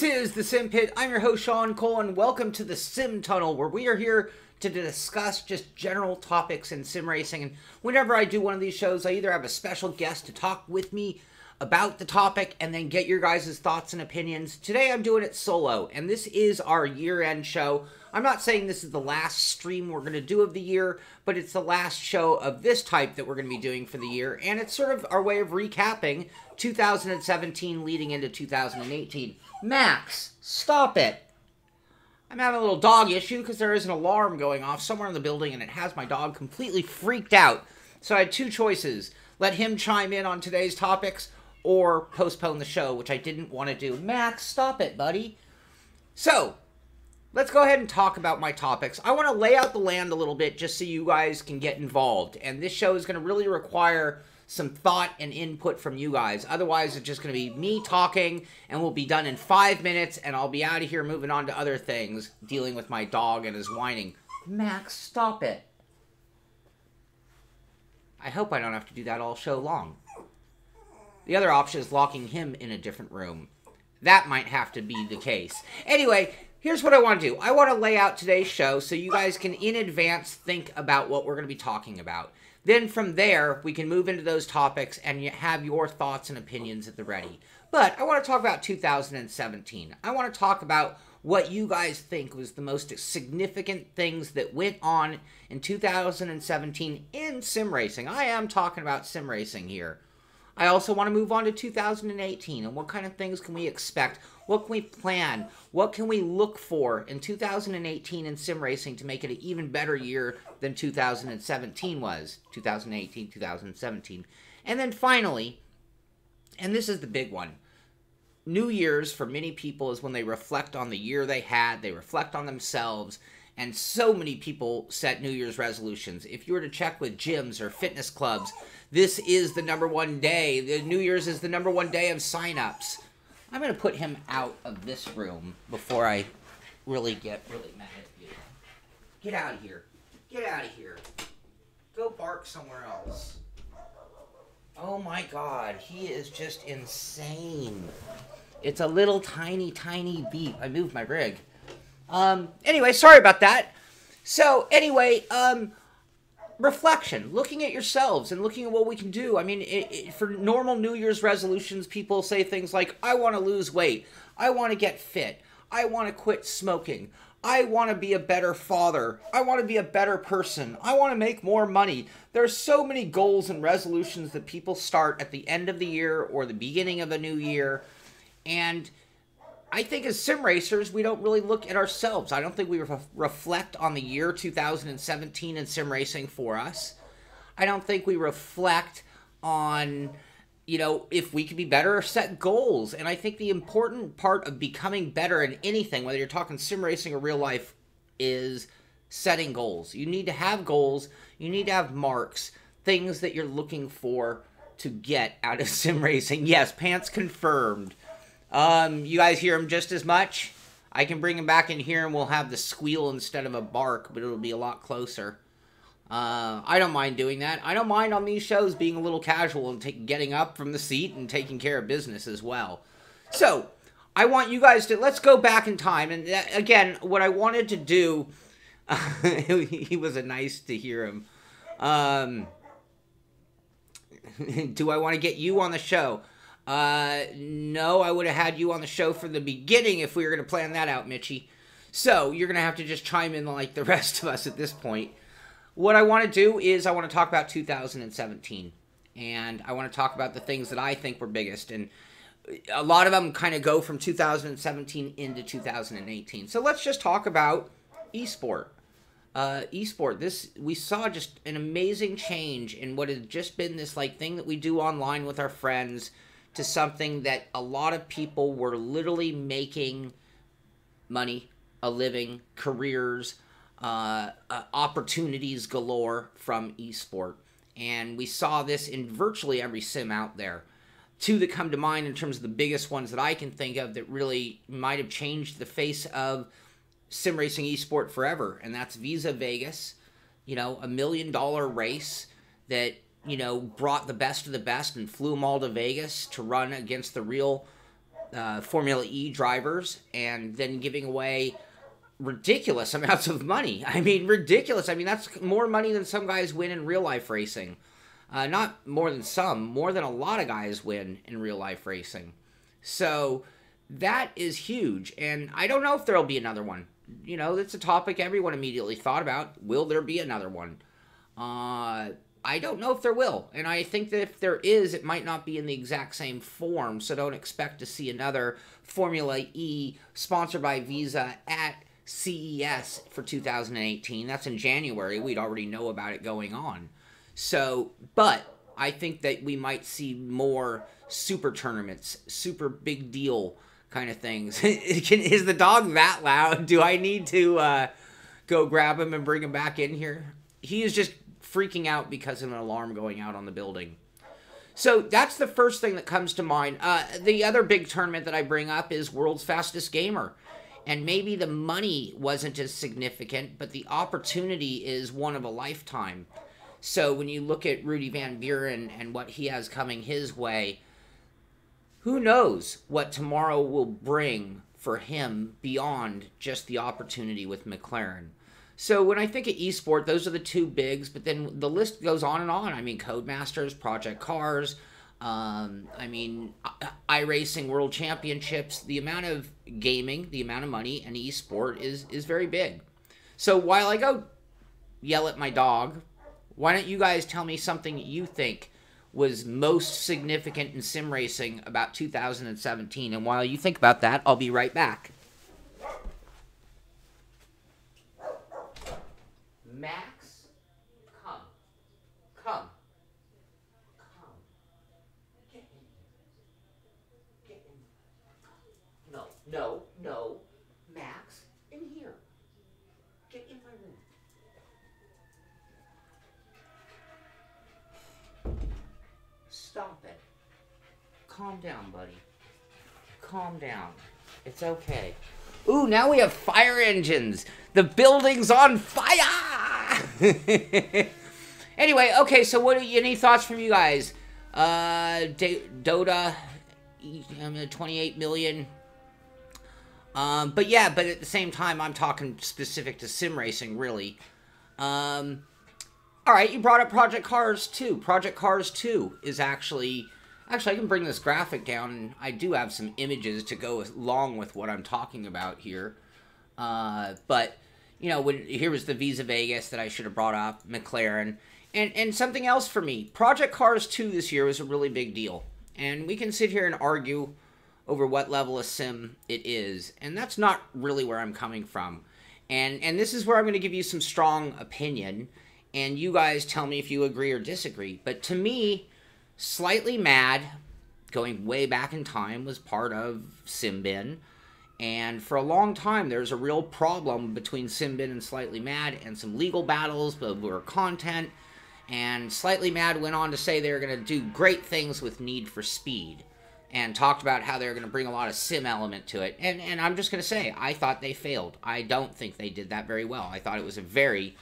This is the Simpit. I'm your host, Shaun Cole, and welcome to the Sim Tunnel, where we are here to discuss just general topics in sim racing. And whenever I do one of these shows, I either have a special guest to talk with me about the topic and then get your guys' thoughts and opinions. Today I'm doing it solo, and this is our year-end show. I'm not saying this is the last stream we're going to do of the year, but it's the last show of this type that we're going to be doing for the year, and it's sort of our way of recapping 2017 leading into 2018. Max, stop it. I'm having a little dog issue because there is an alarm going off somewhere in the building, and it has my dog completely freaked out. So I had two choices. Let him chime in on today's topics or postpone the show, which I didn't want to do. Max, stop it, buddy. So, let's go ahead and talk about my topics. I want to lay out the land a little bit just so you guys can get involved. And this show is going to really require some thought and input from you guys. Otherwise, it's just going to be me talking, and we'll be done in 5 minutes, and I'll be out of here moving on to other things, dealing with my dog and his whining. Max, stop it. I hope I don't have to do that all show long. The other option is locking him in a different room. That might have to be the case. Anyway, here's what I want to do. I want to lay out today's show so you guys can, in advance, think about what we're going to be talking about. Then from there, we can move into those topics and have your thoughts and opinions at the ready. But I want to talk about 2017. I want to talk about what you guys think was the most significant things that went on in 2017 in sim racing. I am talking about sim racing here. I also want to move on to 2018 and what kind of things can we expect? What can we plan? What can we look for in 2018 in sim racing to make it an even better year than 2017 was? 2018, 2017. And then finally, and this is the big one, New Year's for many people is when they reflect on the year they had, they reflect on themselves, and so many people set New Year's resolutions. If you were to check with gyms or fitness clubs, this is the #1 day. The New Year's is the #1 day of sign-ups. I'm going to put him out of this room before I really get really mad at you. Get out of here. Get out of here. Go bark somewhere else. Oh my god, he is just insane. It's a little tiny, tiny beep. I moved my rig. Anyway, sorry about that. So, anyway, reflection, looking at yourselves and looking at what we can do. I mean, for normal New Year's resolutions, people say things like, I want to lose weight, I want to get fit, I want to quit smoking, I want to be a better father, I want to be a better person, I want to make more money. There's so many goals and resolutions that people start at the end of the year or the beginning of a new year, and I think as sim racers, we don't really look at ourselves. I don't think we reflect on the year 2017 in sim racing for us. I don't think we reflect on, you know, if we could be better or set goals. And I think the important part of becoming better in anything, whether you're talking sim racing or real life, is setting goals. You need to have goals. You need to have marks, things that you're looking for to get out of sim racing. Yes, pants confirmed. You guys hear him just as much? I can bring him back in here and we'll have the squeal instead of a bark, but it'll be a lot closer. I don't mind doing that. I don't mind on these shows being a little casual and getting up from the seat and taking care of business as well. So, I want you guys to, let's go back in time. And again, what I wanted to do, he was nice to hear him. Do I want to get you on the show? No, I would have had you on the show from the beginning if we were going to plan that out, Mitchie. So, you're going to have to just chime in like the rest of us at this point. What I want to do is I want to talk about 2017. And I want to talk about the things that I think were biggest. And a lot of them kind of go from 2017 into 2018. So, let's just talk about eSport. We saw just an amazing change in what has just been this like thing that we do online with our friends, to something that a lot of people were literally making money, a living, careers, opportunities galore from eSport. And we saw this in virtually every sim out there. Two that come to mind in terms of the biggest ones that I can think of that really might have changed the face of sim racing eSport forever. And that's Visa Vegas, you know, $1 million race that, you know, brought the best of the best and flew them all to Vegas to run against the real Formula E drivers and then giving away ridiculous amounts of money. I mean, ridiculous. I mean, that's more money than some guys win in real life racing. Not more than some, more than a lot of guys win in real life racing. So that is huge. And I don't know if there'll be another one. You know, it's a topic everyone immediately thought about. Will there be another one? I don't know if there will. And I think that if there is, it might not be in the exact same form. So don't expect to see another Formula E sponsored by Visa at CES for 2018. That's in January. We'd already know about it going on. So, but I think that we might see more super tournaments, super big deal kind of things. Is the dog that loud? Do I need to go grab him and bring him back in here? He is just freaking out because of an alarm going out on the building. So that's the first thing that comes to mind. The other big tournament that I bring up is World's Fastest Gamer. And maybe the money wasn't as significant, but the opportunity is one of a lifetime. So when you look at Rudy Van Buren and what he has coming his way, who knows what tomorrow will bring for him beyond just the opportunity with McLaren. So when I think of eSport, those are the two bigs, but then the list goes on and on. I mean, Codemasters, Project Cars, I mean, iRacing World Championships. The amount of gaming, the amount of money in eSport is very big. So while I go yell at my dog, why don't you guys tell me something you think was most significant in sim racing about 2017? And while you think about that, I'll be right back. Max, come. Come. Come. Get in here. Get in. No, no, no. Max, in here. Get in my room. Stop it. Calm down, buddy. Calm down. It's okay. Ooh, now we have fire engines. The building's on fire! Anyway, okay, so any thoughts from you guys? Dota, 28 million. But yeah, but at the same time, I'm talking specific to sim racing, really. All right, you brought up Project Cars 2. Project Cars 2 is actually, I can bring this graphic down, and I do have some images to go along with what I'm talking about here. But, you know, here was the Visa Vegas that I should have brought up, McLaren. And something else for me, Project Cars 2 this year was a really big deal. And we can sit here and argue over what level of sim it is. And that's not really where I'm coming from. And this is where I'm going to give you some strong opinion. And you guys tell me if you agree or disagree. But to me, Slightly Mad, going way back in time, was part of Simbin. And for a long time, there's a real problem between Simbin and Slightly Mad, and some legal battles over content. And Slightly Mad went on to say they were going to do great things with Need for Speed, and talked about how they were going to bring a lot of sim element to it. And I'm just going to say, I thought they failed. I don't think they did that very well. I thought it was a very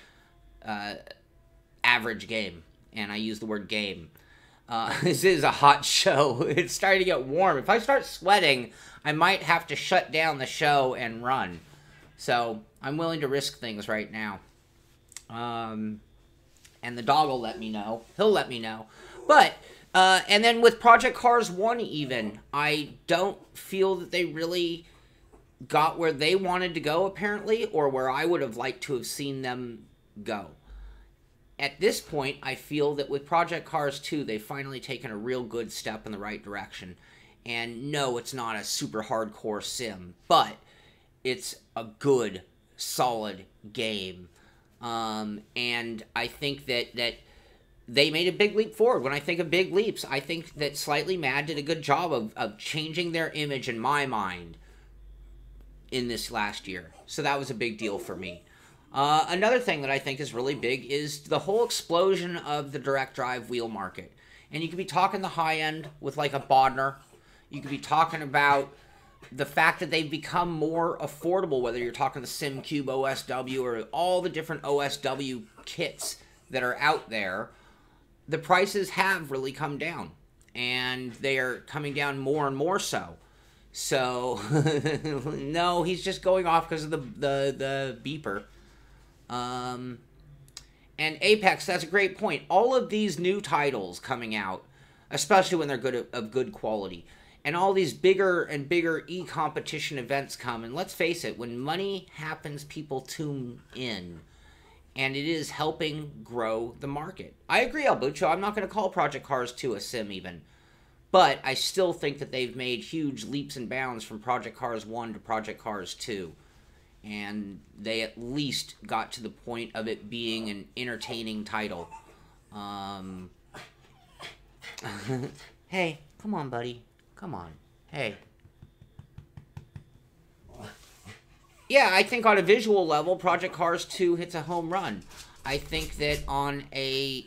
average game, and I use the word game. This is a hot show. It's starting to get warm. If I start sweating, I might have to shut down the show and run. So I'm willing to risk things right now. And the dog will let me know. He'll let me know. But, and then with Project Cars 1 even, I don't feel that they really got where they wanted to go, apparently, or where I would have liked to have seen them go. At this point, I feel that with Project Cars 2, they've finally taken a real good step in the right direction. And no, it's not a super hardcore sim, but it's a good, solid game. And I think that they made a big leap forward. When I think of big leaps, I think that Slightly Mad did a good job of changing their image in my mind in this last year. So that was a big deal for me. Another thing that I think is really big is the whole explosion of the direct drive wheel market. And you could be talking the high end with like a Bodner. You could be talking about the fact that they've become more affordable, whether you're talking the SimCube OSW or all the different OSW kits that are out there. The prices have really come down, and they are coming down more and more so. So, no, he's just going off because of the beeper. And Apex, that's a great point. All of these new titles coming out, especially when they're of good quality, and all these bigger and bigger e-competition events come, and let's face it, when money happens, people tune in, and it is helping grow the market. I agree, Albucho. I'm not going to call Project Cars 2 a sim even, but I still think that they've made huge leaps and bounds from Project Cars 1 to Project Cars 2. And they at least got to the point of it being an entertaining title. Hey, come on, buddy. Come on. Hey. Yeah, I think on a visual level, Project Cars 2 hits a home run. I think that on a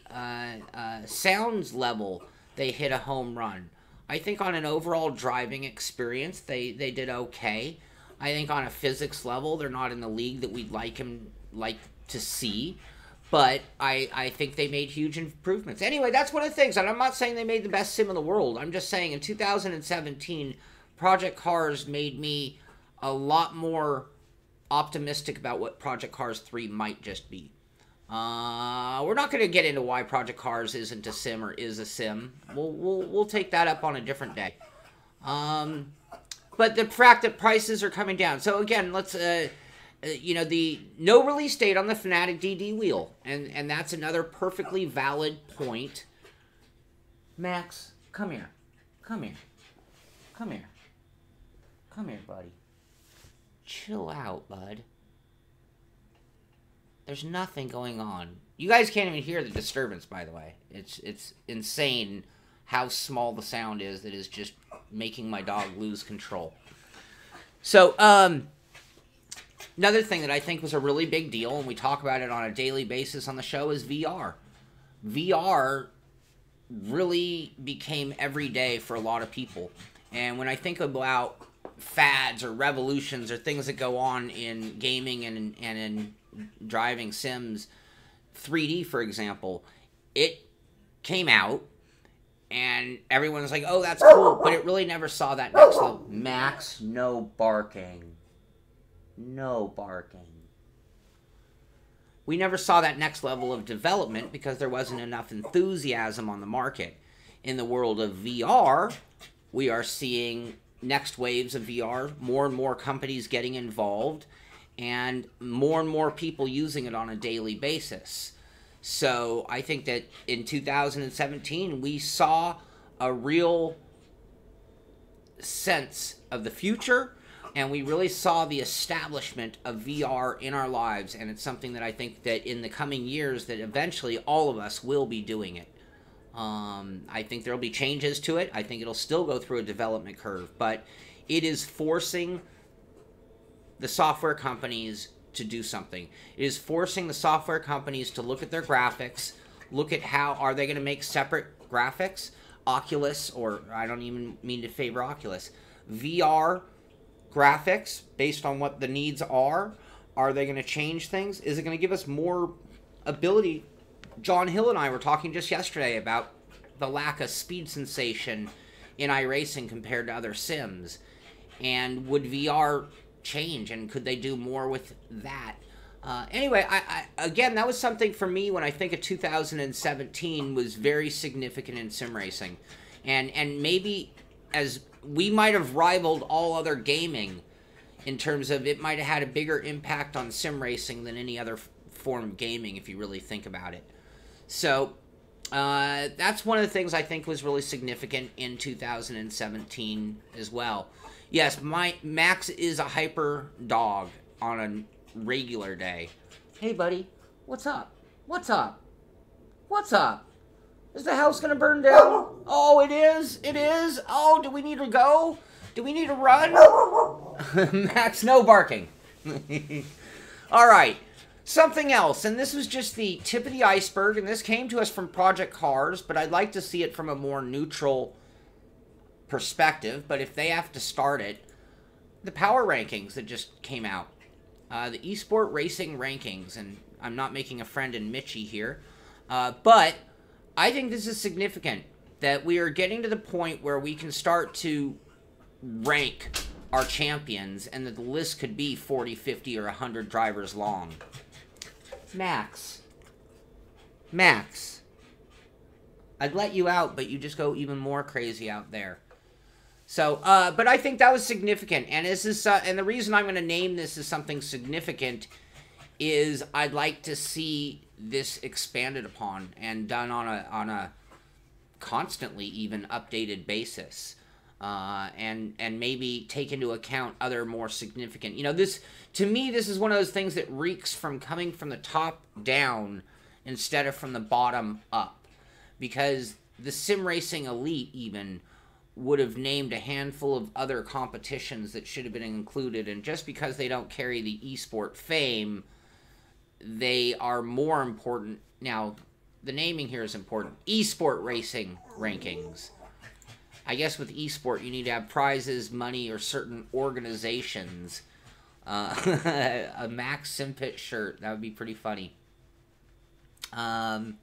sounds level, they hit a home run. I think on an overall driving experience, they did okay. I think on a physics level, they're not in the league that we'd like to see. But I think they made huge improvements. Anyway, that's one of the things. And I'm not saying they made the best sim in the world. I'm just saying in 2017, Project Cars made me a lot more optimistic about what Project Cars 3 might just be. We're not going to get into why Project Cars isn't a sim or is a sim. We'll take that up on a different day. But the fact that prices are coming down. So again, let's, the no release date on the Fnatic DD wheel. And that's another perfectly valid point. Max, come here. Come here. Come here. Come here, buddy. Chill out, bud. There's nothing going on. You guys can't even hear the disturbance, by the way. It's insane how small the sound is that is just making my dog lose control. So, another thing that I think was a really big deal, and we talk about it on a daily basis on the show, is VR. VR really became every day for a lot of people. And when I think about fads or revolutions or things that go on in gaming and in driving sims, 3D, for example, it came out, and everyone's like, oh, that's cool, but it really never saw that next level. Max, no barking. No barking. We never saw that next level of development because there wasn't enough enthusiasm on the market. In the world of VR, we are seeing next waves of VR, more and more companies getting involved, and more people using it on a daily basis. So I think that in 2017, we saw a real sense of the future, and we really saw the establishment of VR in our lives, and it's something that I think that in the coming years that eventually all of us will be doing it. I think there will be changes to it. I think it'll still go through a development curve, but it is forcing the software companies to do something. It is forcing the software companies to look at their graphics, look at how are they going to make separate graphics, Oculus, or I don't even mean to favor Oculus, VR graphics based on what the needs are they going to change things? Is it going to give us more ability? John Hill and I were talking just yesterday about the lack of speed sensation in iRacing compared to other sims, and would VR change, and could they do more with that? Anyway, I again, that was something for me when I think of 2017 was very significant in sim racing, and maybe as we might have rivaled all other gaming in terms of it might have had a bigger impact on sim racing than any other form of gaming if you really think about it. So that's one of the things I think was really significant in 2017 as well. Yes, my Max is a hyper dog on a regular day. Hey, buddy, what's up? What's up? What's up? Is the house gonna burn down? Oh, it is? It is? Oh, do we need to go? Do we need to run? Max, no barking. All right, something else, and this was just the tip of the iceberg, and this came to us from Project Cars, but I'd like to see it from a more neutral perspective, but if they have to start it, the power rankings that just came out, the eSport racing rankings, and I'm not making a friend in Mitchie here, but I think this is significant that we are getting to the point where we can start to rank our champions, and that the list could be 40, 50, or 100 drivers long. Max. I'd let you out, but you just go even more crazy out there. So, but I think that was significant, and this is, and the reason I'm going to name this as something significant is I'd like to see this expanded upon and done on a constantly even updated basis, and maybe take into account other more significant. You know, this, to me, this is one of those things that reeks from coming from the top down instead of from the bottom up, because the Sim Racing Elite even would have named a handful of other competitions that should have been included, and just because they don't carry the eSport fame, they are more important. Now, the naming here is important. eSport racing rankings. I guess with eSport, you need to have prizes, money, or certain organizations. A Max Simpit shirt. That would be pretty funny. And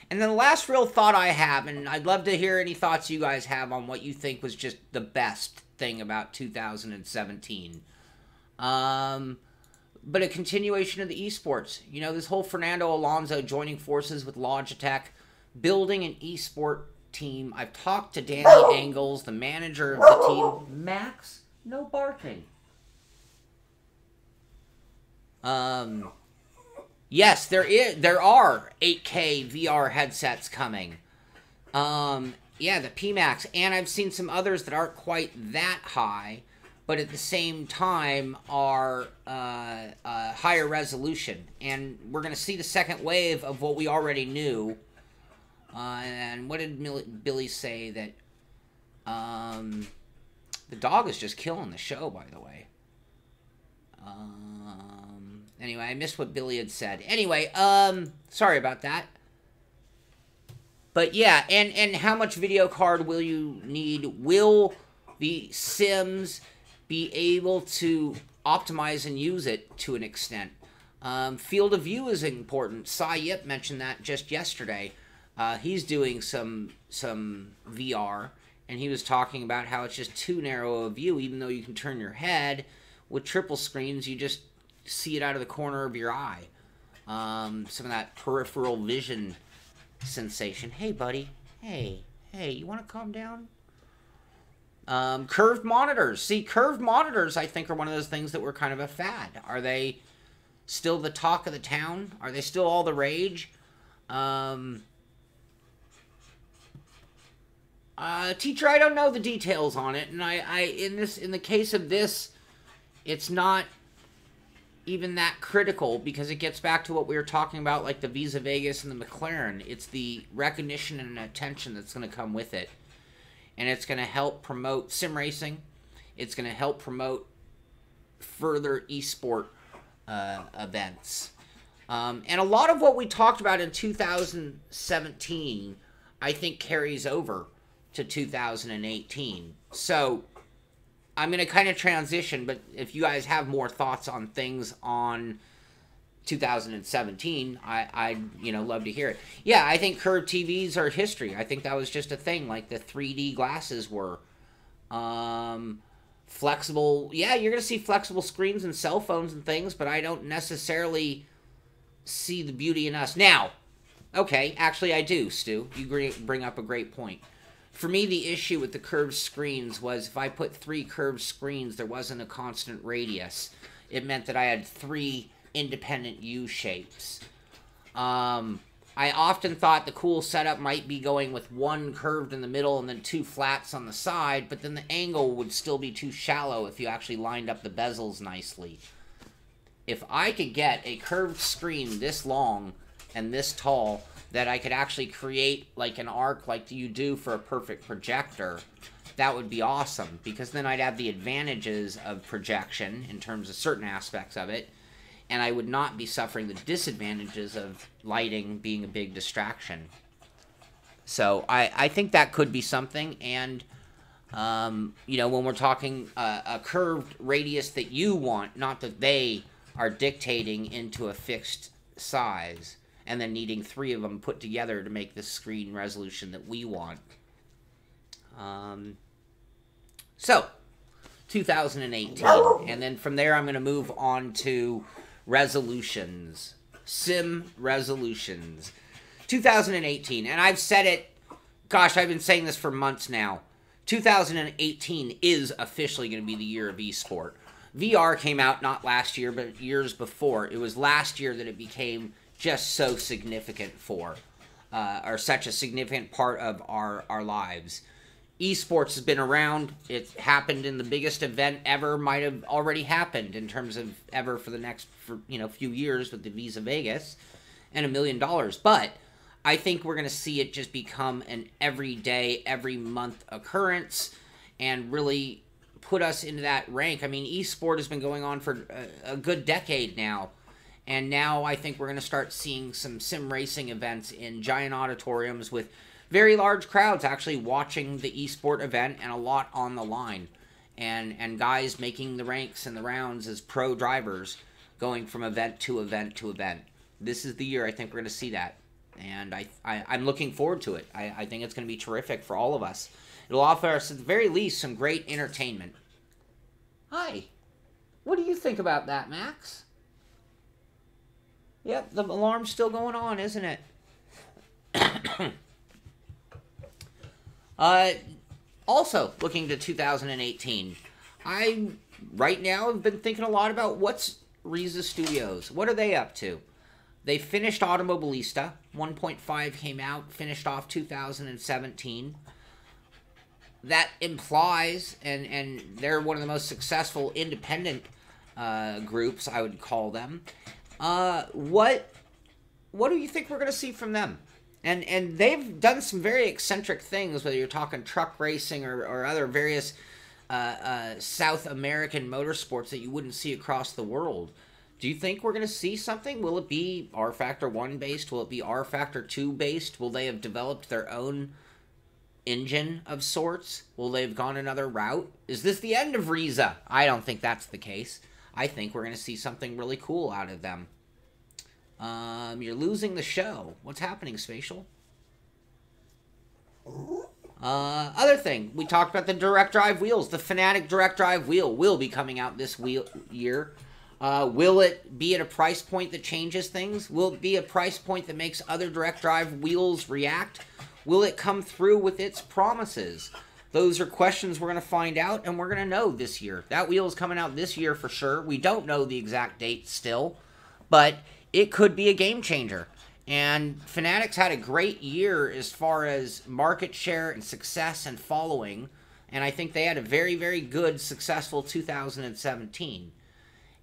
then the last real thought I have, and I'd love to hear any thoughts you guys have on what you think was just the best thing about 2017. But a continuation of the esports. You know, this whole Fernando Alonso joining forces with Logitech, building an esport team. I've talked to Danny Engels, the manager of the team. Max, no barking. Yes, there are 8K VR headsets coming. Yeah, the PMax, and I've seen some others that aren't quite that high, but at the same time are higher resolution. And we're going to see the second wave of what we already knew. And what did Billy say? That the dog is just killing the show, by the way. Anyway, I missed what Billy had said. Anyway, sorry about that. But yeah, and how much video card will you need? Will the Sims be able to optimize and use it to an extent? Field of view is important. Cy Yip mentioned that just yesterday. He's doing some VR, and he was talking about how it's just too narrow a view, even though you can turn your head. With triple screens, you just see it out of the corner of your eye. Some of that peripheral vision sensation. Hey, buddy. Hey, you want to calm down? Curved monitors. See, curved monitors, I think, are one of those things that were kind of a fad. Are they still the talk of the town? Are they still all the rage? Teacher, I don't know the details on it, and in the case of this, it's not even that critical, because it gets back to what we were talking about, like the Visa Vegas and the McLaren. It's the recognition and attention that's going to come with it. And it's going to help promote sim racing. It's going to help promote further esport events. And a lot of what we talked about in 2017, I think, carries over to 2018. So I'm going to kind of transition, but if you guys have more thoughts on things on 2017, I'd love to hear it. Yeah, I think curved TVs are history. I think that was just a thing, like the 3D glasses were. Flexible, yeah, you're going to see flexible screens and cell phones and things, but I don't necessarily see the beauty in us. Now, okay, actually I do, Stu. You bring up a great point. For me, the issue with the curved screens was if I put 3 curved screens, there wasn't a constant radius. It meant that I had 3 independent U-shapes. I often thought the cool setup might be going with 1 curved in the middle and then 2 flats on the side, but then the angle would still be too shallow if you actually lined up the bezels nicely. If I could get a curved screen this long and this tall, that I could actually create like an arc like you do for a perfect projector, that would be awesome, because then I'd have the advantages of projection in terms of certain aspects of it, and I would not be suffering the disadvantages of lighting being a big distraction. So I think that could be something, and when we're talking a curved radius that you want, not that they are dictating into a fixed size, and then needing 3 of them put together to make the screen resolution that we want. So, 2018. And then from there, I'm going to move on to resolutions. Sim resolutions. 2018. And I've said it, gosh, I've been saying this for months now. 2018 is officially going to be the year of eSport. VR came out not last year, but years before. It was last year that it became just so significant for, or such a significant part of our lives. Esports has been around. It happened in the biggest event ever, might have already happened in terms of ever for the next few years with the Visa Vegas and $1 million. But I think we're going to see it just become an everyday, every month occurrence and really put us into that rank. I mean, eSport has been going on for a good decade now. And now I think we're going to start seeing some sim racing events in giant auditoriums with very large crowds actually watching the eSport event and a lot on the line. And guys making the ranks and the rounds as pro drivers going from event to event to event. This is the year I think we're going to see that. And I'm looking forward to it. I think it's going to be terrific for all of us. It'll offer us, at the very least, some great entertainment. Hi. What do you think about that, Max? Yep, the alarm's still going on, isn't it? Also, looking to 2018, I, right now, have been thinking a lot about what's Riza Studios. What are they up to? They finished Automobilista. 1.5 came out, finished off 2017. That implies, and they're one of the most successful independent groups, I would call them. What do you think we're going to see from them? And they've done some very eccentric things, whether you're talking truck racing or other various South American motorsports that you wouldn't see across the world. Do you think we're going to see something? Will it be R Factor 1 based? Will it be R Factor 2 based? Will they have developed their own engine of sorts? Will they have gone another route? Is this the end of Riza? I don't think that's the case. I think we're going to see something really cool out of them. You're losing the show. What's happening, Spatial? Other thing, we talked about the direct drive wheels. The Fanatic direct drive wheel will be coming out this year. Will it be at a price point that changes things? Will it be a price point that makes other direct drive wheels react? Will it come through with its promises? Those are questions we're going to find out, and we're going to know this year. That wheel is coming out this year for sure. We don't know the exact date still, but it could be a game changer. And Fanatics had a great year as far as market share and success and following, and I think they had a very, very good, successful 2017.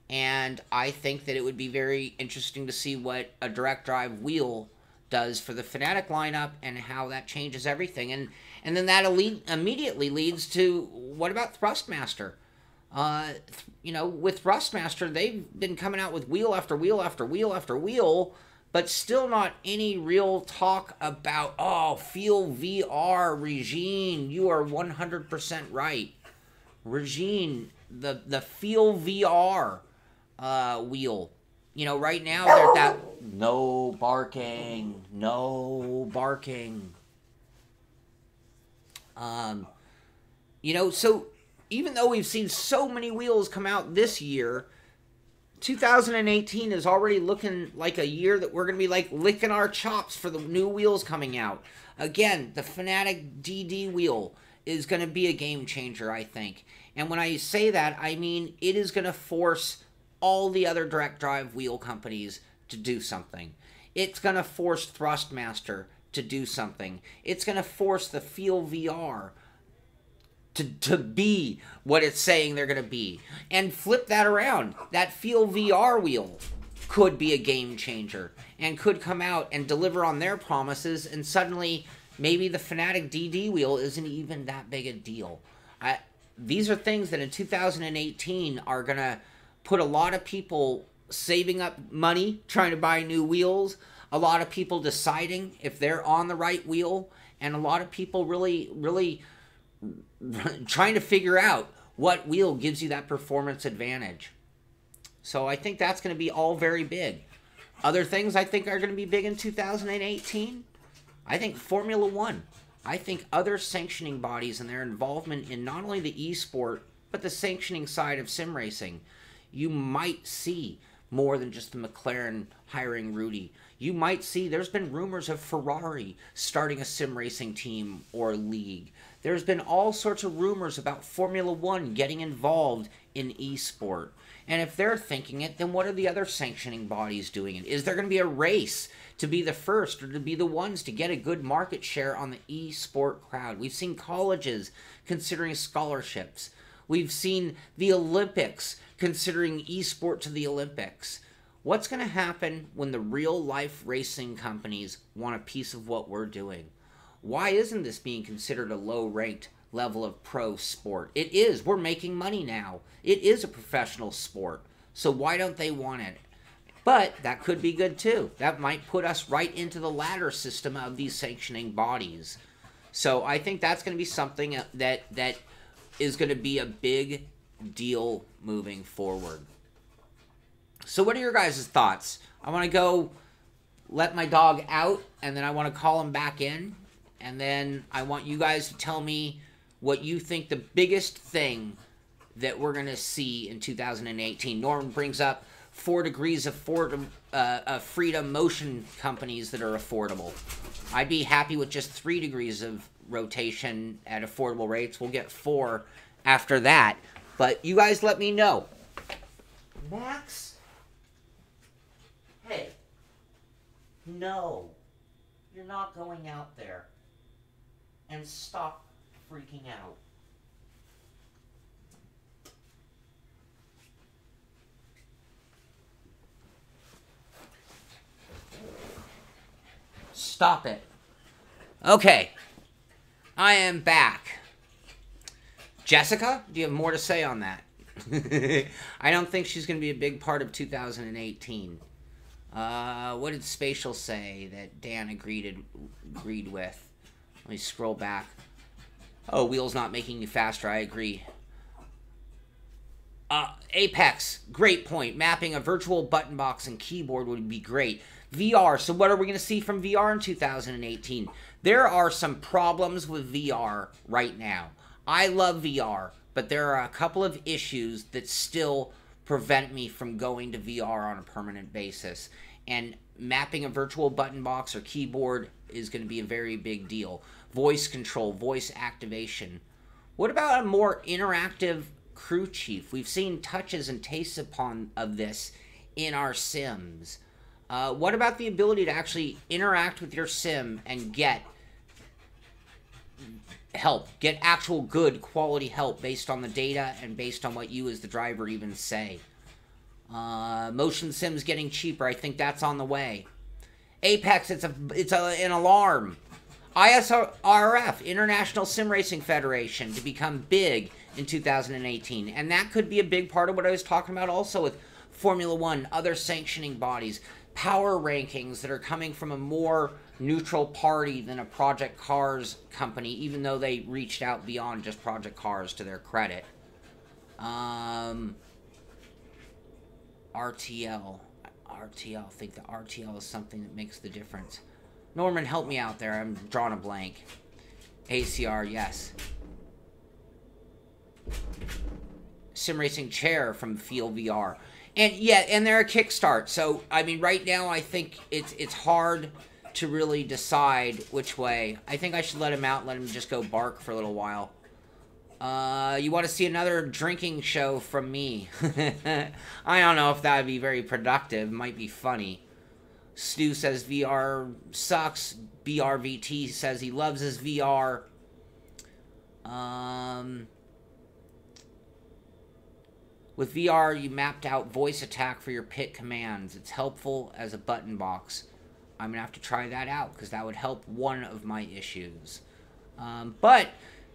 And I think that it would be very interesting to see what a direct drive wheel does for the Fanatic lineup and how that changes everything. And then that immediately leads to, what about Thrustmaster? With Thrustmaster, they've been coming out with wheel after wheel after wheel after wheel, but still not any real talk about, oh, Feel VR, Regine, you are 100% right. Regine, the Feel VR wheel. Right now they're at that... No barking. No barking. So even though we've seen so many wheels come out this year, 2018 is already looking like a year that we're going to be like licking our chops for the new wheels coming out. Again, the Fanatic DD wheel is going to be a game changer, I think. And when I say that, I mean it is going to force all the other direct drive wheel companies to do something. It's going to force Thrustmaster to do something. It's going to force the Feel VR to be what it's saying they're going to be. And flip that around. That Feel VR wheel could be a game changer and could come out and deliver on their promises, and suddenly maybe the Fanatic DD wheel isn't even that big a deal. These are things that in 2018 are going to put a lot of people saving up money trying to buy new wheels, a lot of people deciding if they're on the right wheel, and a lot of people really trying to figure out what wheel gives you that performance advantage. So I think that's going to be all very big. Other things I think are going to be big in 2018, I think Formula One. I think other sanctioning bodies and their involvement in not only the esport But the sanctioning side of sim racing, you might see more than just the McLaren hiring Rudy. You might see, there's been rumors of Ferrari starting a sim racing team or league. There's been all sorts of rumors about Formula One getting involved in eSport. And if they're thinking it, then what are the other sanctioning bodies doing it? Is there going to be a race to be the first or to be the ones to get a good market share on the eSport crowd? We've seen colleges considering scholarships. We've seen the Olympics considering eSport to the Olympics. What's going to happen when the real-life racing companies want a piece of what we're doing? Why isn't this being considered a low-ranked level of pro sport? It is. We're making money now. It is a professional sport. So why don't they want it? But that could be good too. That might put us right into the ladder system of these sanctioning bodies. So I think that's going to be something that is going to be a big deal moving forward. So what are your guys' thoughts? I want to go let my dog out, and then I want to call him back in, and then I want you guys to tell me what you think the biggest thing that we're going to see in 2018. Norman brings up 4 degrees of freedom motion companies that are affordable. I'd be happy with just 3 degrees of rotation at affordable rates. We'll get 4 after that. But you guys let me know. Max? Hey. No. You're not going out there. And stop freaking out. Stop it. Okay. I am back. Jessica, do you have more to say on that? I don't think she's going to be a big part of 2018. What did Spatial say that Dan agreed with? Let me scroll back. Oh, wheels not making you faster. I agree. Apex, great point. Mapping a virtual button box and keyboard would be great. VR, so what are we going to see from VR in 2018? There are some problems with VR right now. I love VR, but there are a couple of issues that still prevent me from going to VR on a permanent basis. And mapping a virtual button box or keyboard is going to be a very big deal. Voice control, voice activation. What about a more interactive crew chief? We've seen touches and tastes of this in our sims. What about the ability to actually interact with your sim and get help, get actual good quality help based on the data and based on what you as the driver even say? Motion sims getting cheaper. I think that's on the way. Apex, it's an alarm. ISRF, International Sim Racing Federation, to become big in 2018. And that could be a big part of what I was talking about also with Formula One, other sanctioning bodies, power rankings that are coming from a more neutral party than a Project Cars company, even though they reached out beyond just Project Cars, to their credit. RTL. I think the RTL is something that makes the difference. Norman, help me out there. I'm drawing a blank. ACR, yes. Sim Racing Chair from Feel VR. And yeah, and they're a kickstart. So, I mean, right now I think it's hard to really decide which way. I think I should let him out, let him just go bark for a little while. You want to see another drinking show from me? I don't know if that would be very productive. Might be funny. Stu says VR sucks. BRVT says he loves his VR. With VR, you mapped out voice attack for your pit commands. It's helpful as a button box. I'm going to have to try that out because that would help one of my issues. But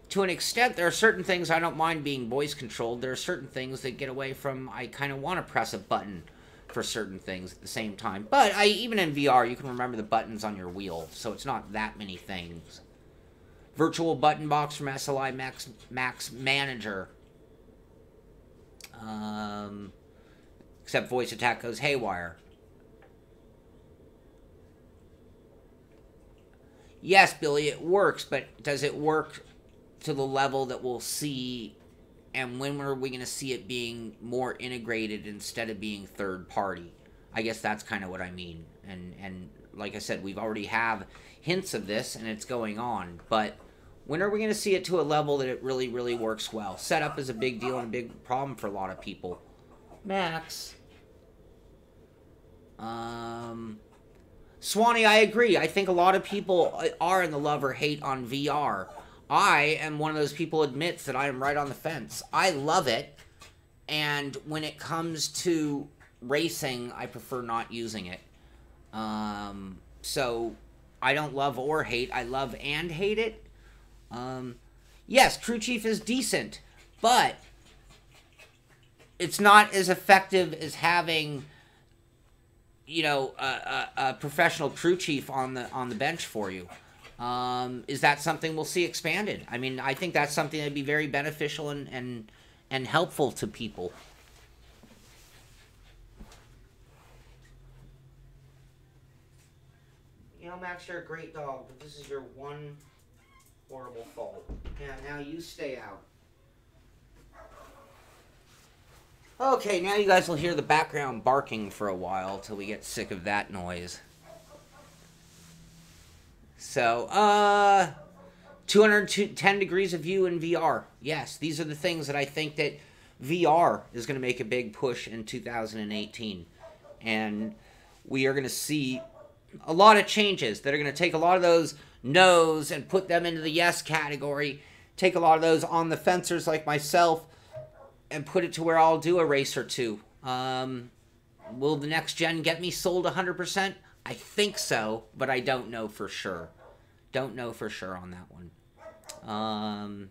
to an extent, there are certain things I don't mind being voice controlled. There are certain things that get away from, I kind of want to press a button for certain things at the same time. But even in VR, you can remember the buttons on your wheel, so it's not that many things. Virtual button box from SLI Max Manager. Except voice attack goes haywire. Yes, Billy, it works, but does it work to the level that we'll see and when are we going to see it being more integrated instead of being third party? I guess that's kind of what I mean. And like I said, we've already have hints of this, and it's going on. But when are we going to see it to a level that it really, really works well? Setup is a big deal and a big problem for a lot of people. Max. Swanee, I agree. I think a lot of people are in the love or hate on VR. I am one of those people who admits that I am right on the fence. I love it. And when it comes to racing, I prefer not using it. So I don't love or hate. I love and hate it. Yes, Crew Chief is decent, but it's not as effective as having, you know, a professional crew chief on the bench for you. Is that something we'll see expanded? I mean, I think that's something that'd be very beneficial and helpful to people. You know, Max, you're a great dog, but this is your one horrible fault. Yeah, now you stay out. Okay, now you guys will hear the background barking for a while till we get sick of that noise. So, 210 degrees of view in VR. Yes, these are the things that I think that VR is going to make a big push in 2018. And we are going to see a lot of changes that are going to take a lot of those no's and put them into the yes category. Take a lot of those on the fencers like myself and put it to where I'll do a race or two. Will the next gen get me sold 100%? I think so, but I don't know for sure. Don't know for sure on that one.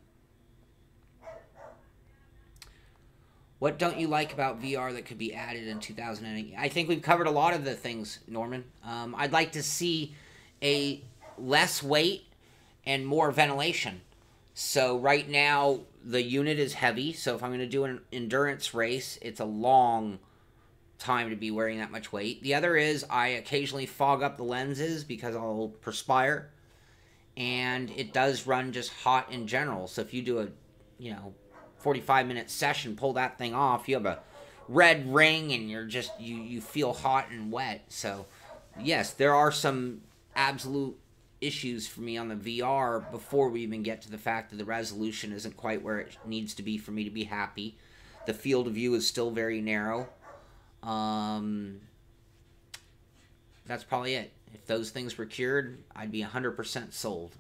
What don't you like about VR that could be added in 2008? I think we've covered a lot of the things, Norman. I'd like to see a less weight and more ventilation. So right now, the unit is heavy. So if I'm going to do an endurance race, it's a long time to be wearing that much weight. The other is I occasionally fog up the lenses because I'll perspire. And it does run just hot in general. So if you do a, 45-minute session, pull that thing off, you have a red ring and you're just, you feel hot and wet. So yes, there are some absolute issues for me on the VR before we even get to the fact that the resolution isn't quite where it needs to be for me to be happy. The field of view is still very narrow. That's probably it. If those things were cured, I'd be 100% sold.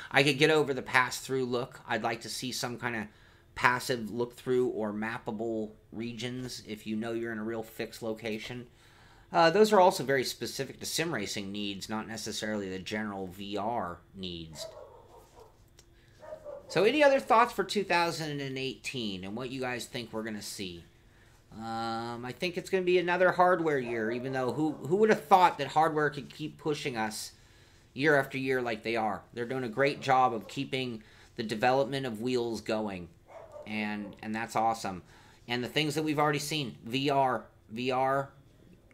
I could get over the pass-through look. I'd like to see some kind of passive look-through or mappable regions if you know you're in a real fixed location. Those are also very specific to sim racing needs, not necessarily the general VR needs. So any other thoughts for 2018 and what you guys think we're going to see? I think it's going to be another hardware year, even though who would have thought that hardware could keep pushing us year after year like they are. They're doing a great job of keeping the development of wheels going, and that's awesome. And the things that we've already seen, VR,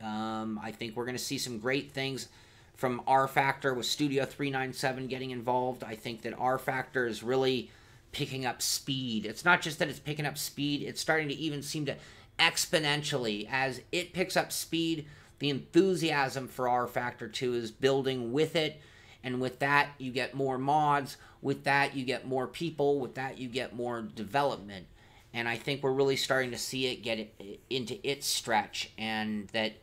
I think we're going to see some great things from R Factor with Studio 397 getting involved. I think that R Factor is really picking up speed. It's not just that it's picking up speed, it's starting to even seem to exponentially, as it picks up speed, the enthusiasm for R Factor 2 is building with it, and with that you get more mods, with that you get more people, with that you get more development, and I think we're really starting to see it get into its stretch, and that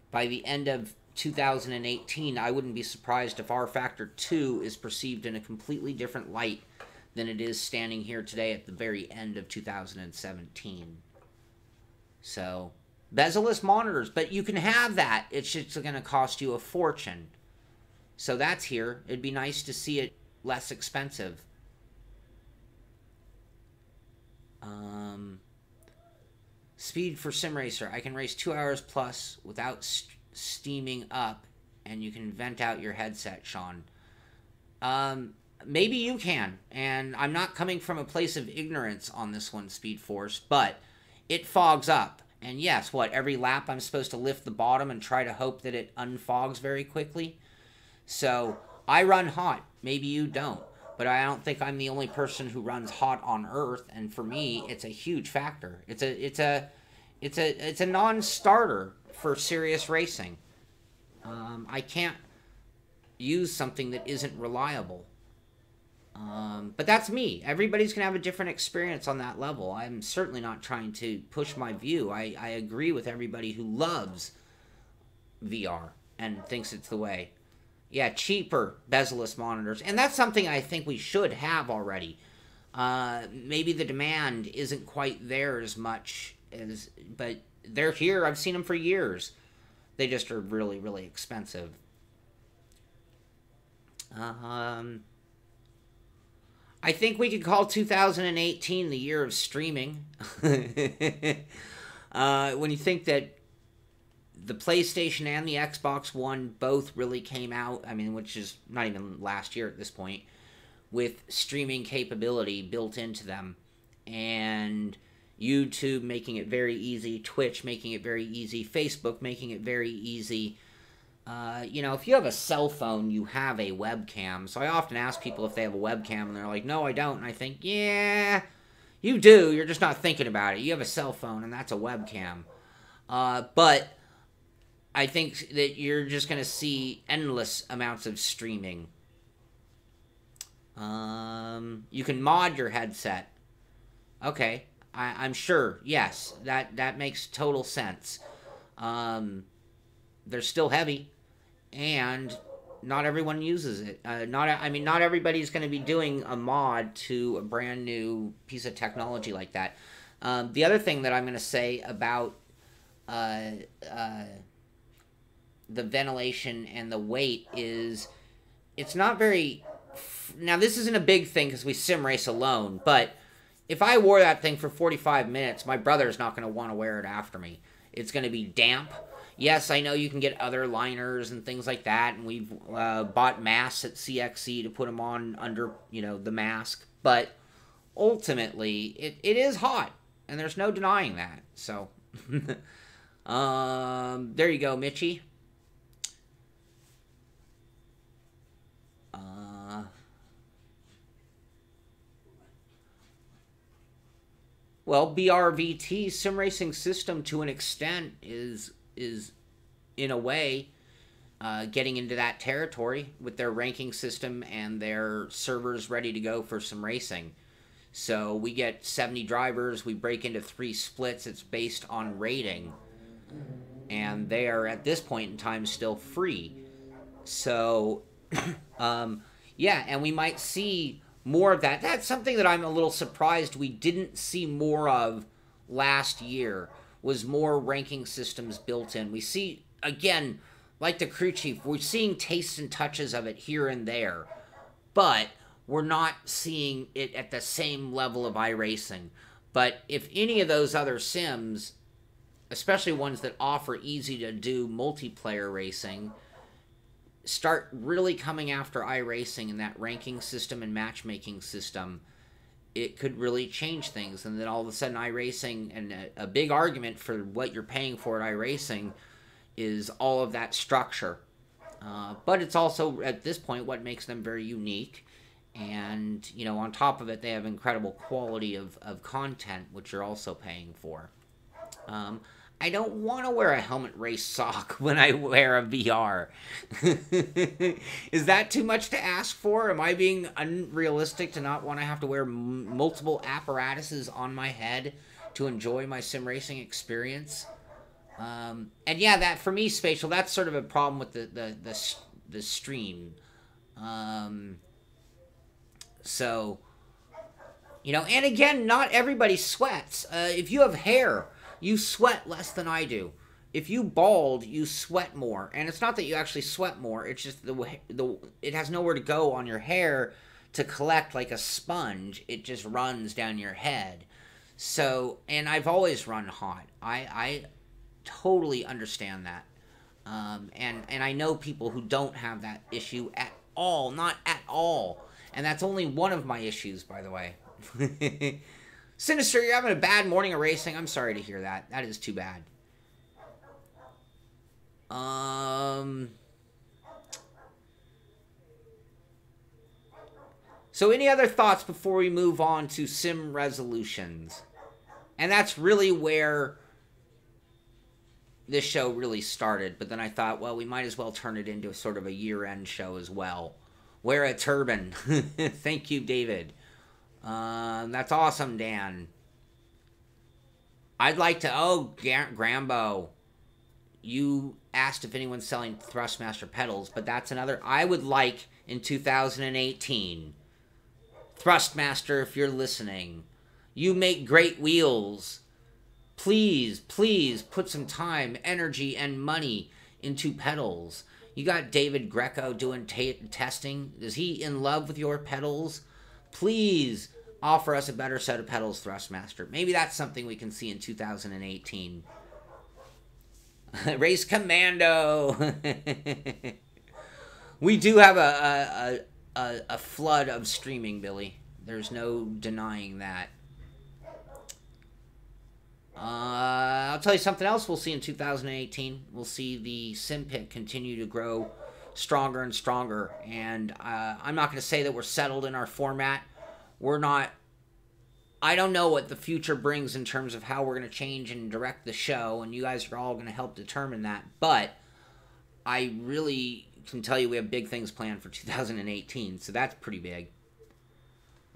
by the end of 2018 I wouldn't be surprised if R Factor 2 is perceived in a completely different light than it is standing here today at the very end of 2017. So, bezel-less monitors, but you can have that. It's just going to cost you a fortune. So that's here. It'd be nice to see it less expensive. Speed for Sim Racer. I can race 2 hours plus without steaming up, and you can vent out your headset, Shaun. Maybe you can, and I'm not coming from a place of ignorance on this one, Speed Force, but it fogs up. And yes, every lap I'm supposed to lift the bottom and try to hope that it unfogs very quickly? So, I run hot. Maybe you don't. but I don't think I'm the only person who runs hot on Earth, and for me, it's a huge factor. It's a non-starter for serious racing. I can't use something that isn't reliable. But that's me. Everybody's gonna have a different experience on that level. I'm certainly not trying to push my view. I agree with everybody who loves VR and thinks it's the way. Yeah, cheaper bezel-less monitors, and that's something I think we should have already. Maybe the demand isn't quite there as much as, but they're here. I've seen them for years. They just are really, really expensive. I think we could call 2018 the year of streaming. When you think that the PlayStation and the Xbox One both really came out, I mean, which is not even last year at this point, with streaming capability built into them. And YouTube making it very easy, Twitch making it very easy, Facebook making it very easy. If you have a cell phone, you have a webcam. So I often ask people if they have a webcam, and they're like, no, I don't. And I think, yeah, you do. You're just not thinking about it. You have a cell phone, and that's a webcam. But I think that you're just going to see endless amounts of streaming. You can mod your headset. Okay, I'm sure. Yes, that makes total sense. They're still heavy, and not everyone uses it. Not everybody's going to be doing a mod to a brand new piece of technology like that. The other thing that I'm going to say about the ventilation and the weight is it's not very... Now, this isn't a big thing because we sim race alone, but if I wore that thing for 45 minutes, my brother's not going to want to wear it after me. It's going to be damp. Yes, I know you can get other liners and things like that, and we've bought masks at CXC to put them on under, the mask. But ultimately, it is hot, and there's no denying that. So, there you go, Mitchie. Well, BRVT sim racing system to an extent is in a way getting into that territory with their ranking system and their servers ready to go for some racing. So we get 70 drivers, we break into 3 splits. It's based on rating, and they are at this point in time still free. So yeah, and we might see more of that. That's something that I'm a little surprised we didn't see more of last year, was more ranking systems built in. We see, again, like the crew chief, we're seeing tastes and touches of it here and there, but we're not seeing it at the same level of iRacing. But if any of those other sims, especially ones that offer easy to do multiplayer racing, start really coming after iRacing and that ranking system and matchmaking system, it could really change things. And then all of a sudden iRacing, and a big argument for what you're paying for at iRacing is all of that structure. But it's also, at this point, what makes them very unique. And, on top of it, they have incredible quality of content, which you're also paying for. I don't want to wear a helmet race sock when I wear a VR. Is that too much to ask for? Am I being unrealistic to not want to have to wear multiple apparatuses on my head to enjoy my sim racing experience? And yeah, that for me, Spatial, that's sort of a problem with the stream. So, and again, not everybody sweats. If you have hair, you sweat less than I do. If you bald, you sweat more. And it's not that you actually sweat more. It's just it has nowhere to go on your hair to collect like a sponge. It just runs down your head. So, and I've always run hot. I totally understand that. And I know people who don't have that issue at all. Not at all. And that's only one of my issues, by the way. Sinister, you're having a bad morning of racing. I'm sorry to hear that. That is too bad. So any other thoughts before we move on to sim resolutions? And that's really where this show really started. But then I thought, well, we might as well turn it into a sort of a year-end show as well. Wear a turban. Thank you, David. That's awesome, Dan. I'd like to... Oh, Grambo. You asked if anyone's selling Thrustmaster pedals, but that's another... I would like, in 2018... Thrustmaster, if you're listening, you make great wheels. Please, please put some time, energy, and money into pedals. You got David Greco doing testing. Is he in love with your pedals? Please offer us a better set of pedals, Thrustmaster. Maybe that's something we can see in 2018. Race Commando. We do have a flood of streaming, Billy. There's no denying that. I'll tell you something else we'll see in 2018. We'll see the Simpit continue to grow stronger and stronger. And I'm not going to say that we're settled in our format. We're not... I don't know what the future brings in terms of how we're going to change and direct the show. And you guys are all going to help determine that. But I really... can tell you we have big things planned for 2018, so that's pretty big.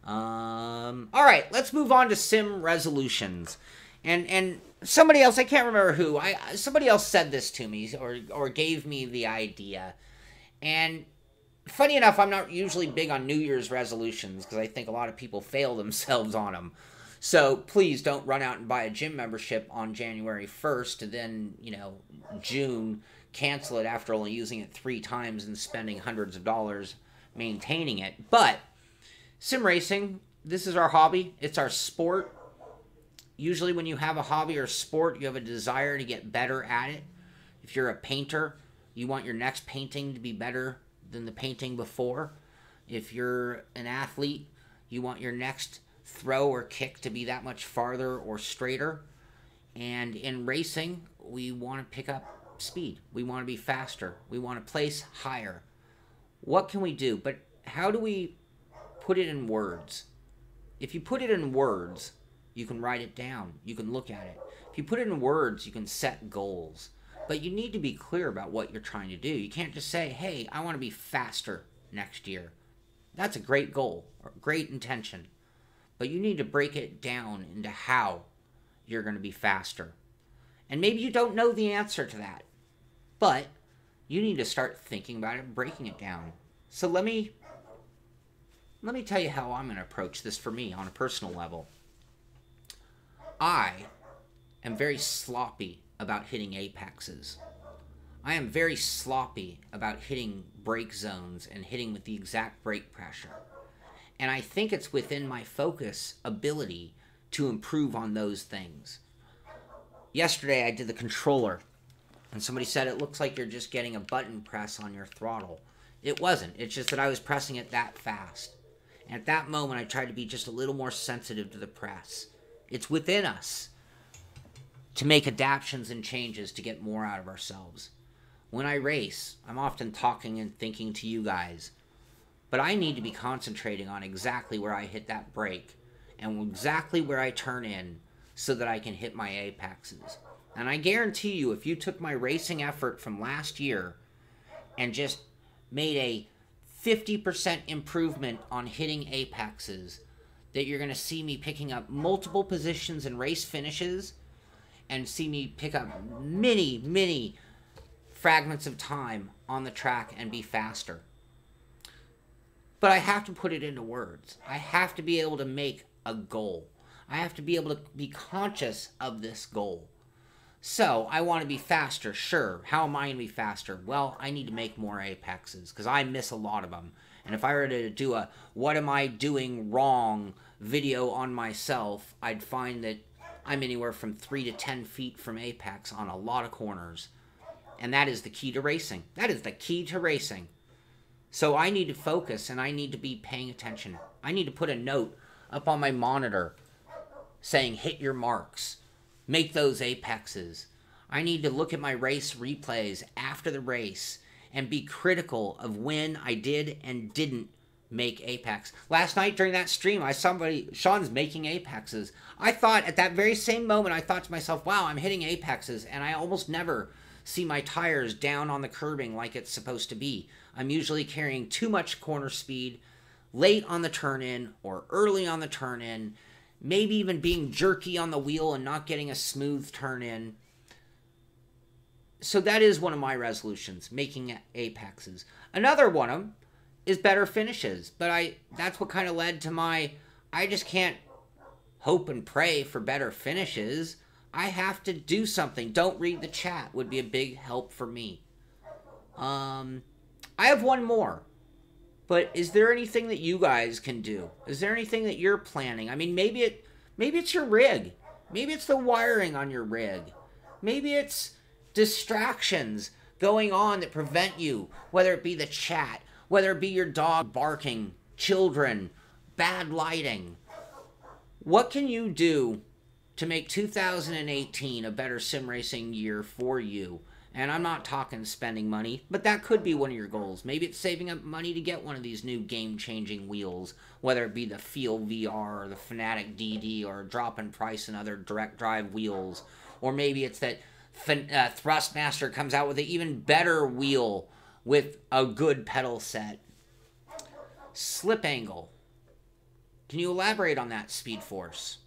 All right, let's move on to sim resolutions. And somebody else, I can't remember who, somebody else said this to me or gave me the idea. And funny enough, I'm not usually big on New Year's resolutions because I think a lot of people fail themselves on them. So please don't run out and buy a gym membership on January 1st and then, June, cancel it after only using it 3 times and spending hundreds of dollars maintaining it. But sim racing, this is our hobby. It's our sport. Usually when you have a hobby or sport, you have a desire to get better at it. If you're a painter, you want your next painting to be better than the painting before. If you're an athlete, you want your next throw or kick to be that much farther or straighter. And in racing, we want to pick up speed. We want to be faster. We want to place higher. What can we do? But how do we put it in words? If you put it in words, you can write it down. You can look at it. If you put it in words, you can set goals. But you need to be clear about what you're trying to do. You can't just say, hey, I want to be faster next year. That's a great goal or great intention. But you need to break it down into how you're going to be faster. And maybe you don't know the answer to that. But you need to start thinking about it and breaking it down. So let me tell you how I'm going to approach this for me on a personal level. I am very sloppy about hitting apexes. I am very sloppy about hitting brake zones and hitting with the exact brake pressure. And I think it's within my focus ability to improve on those things. Yesterday I did the controller. And somebody said, it looks like you're just getting a button press on your throttle. It wasn't. It's just that I was pressing it that fast. And at that moment, I tried to be just a little more sensitive to the press. It's within us to make adaptations and changes to get more out of ourselves. When I race, I'm often talking and thinking to you guys. But I need to be concentrating on exactly where I hit that brake and exactly where I turn in so that I can hit my apexes. And I guarantee you, if you took my racing effort from last year and just made a 50% improvement on hitting apexes, that you're going to see me picking up multiple positions in race finishes and see me pick up many, many fragments of time on the track and be faster. But I have to put it into words. I have to be able to make a goal. I have to be able to be conscious of this goal. So, I want to be faster, sure. How am I going to be faster? Well, I need to make more apexes, because I miss a lot of them. And if I were to do a what am I doing wrong video on myself, I'd find that I'm anywhere from 3 to 10 feet from apex on a lot of corners. And that is the key to racing. That is the key to racing. So I need to focus, and I need to be paying attention. I need to put a note up on my monitor saying, hit your marks. Make those apexes. I need to look at my race replays after the race and be critical of when I did and didn't make Apex. Last night during that stream, Shaun's making Apexes. I thought at that very same moment, I thought to myself, wow, I'm hitting Apexes, and I almost never see my tires down on the curbing like it's supposed to be. I'm usually carrying too much corner speed, late on the turn in or early on the turn in, maybe even being jerky on the wheel and not getting a smooth turn in. So that is one of my resolutions, making Apexes. Another one of them is better finishes, but that's what kind of led to I just can't hope and pray for better finishes. I have to do something. Don't read the chat would be a big help for me. I have one more. But is there anything that you guys can do? Is there anything that you're planning? I mean, maybe it's your rig. Maybe it's the wiring on your rig. Maybe it's distractions going on that prevent you, whether it be the chat, whether it be your dog barking, children, bad lighting. What can you do to make 2018 a better sim racing year for you? And I'm not talking spending money, but that could be one of your goals. Maybe it's saving up money to get one of these new game-changing wheels, whether it be the Feel VR or the Fanatic DD or a drop in price and other direct drive wheels. Or maybe it's that Thrustmaster comes out with an even better wheel with a good pedal set. Slip angle. Can you elaborate on that, Speed Force?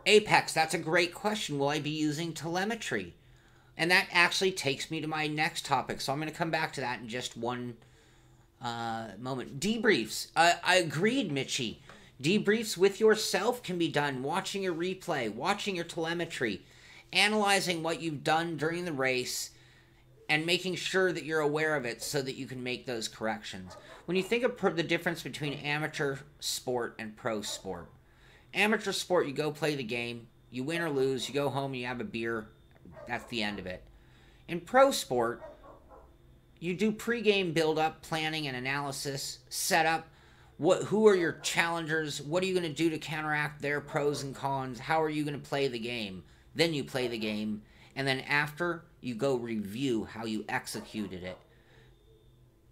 Apex, that's a great question. Will I be using telemetry? And that actually takes me to my next topic, so I'm going to come back to that in just one moment. Debriefs. I agreed, Mitchie. Debriefs with yourself can be done. Watching your replay, watching your telemetry, analyzing what you've done during the race, and making sure that you're aware of it so that you can make those corrections. When you think of the difference between amateur sport and pro sport, amateur sport, you go play the game, you win or lose, you go home, you have a beer, that's the end of it. In pro sport, you do pre-game build-up, planning and analysis, setup, who are your challengers, what are you going to do to counteract their pros and cons, how are you going to play the game, then you play the game, and then after, you go review how you executed it.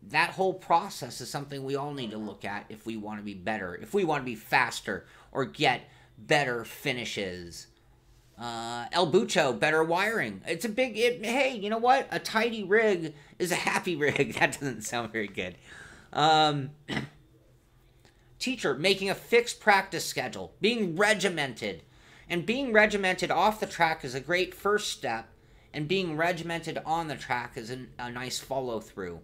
That whole process is something we all need to look at if we want to be better, if we want to be faster, or get better finishes. El Bucho, better wiring. It's a big, hey, you know what? A tidy rig is a happy rig. That doesn't sound very good. Teacher, making a fixed practice schedule, being regimented. And being regimented off the track is a great first step, and being regimented on the track is a nice follow-through.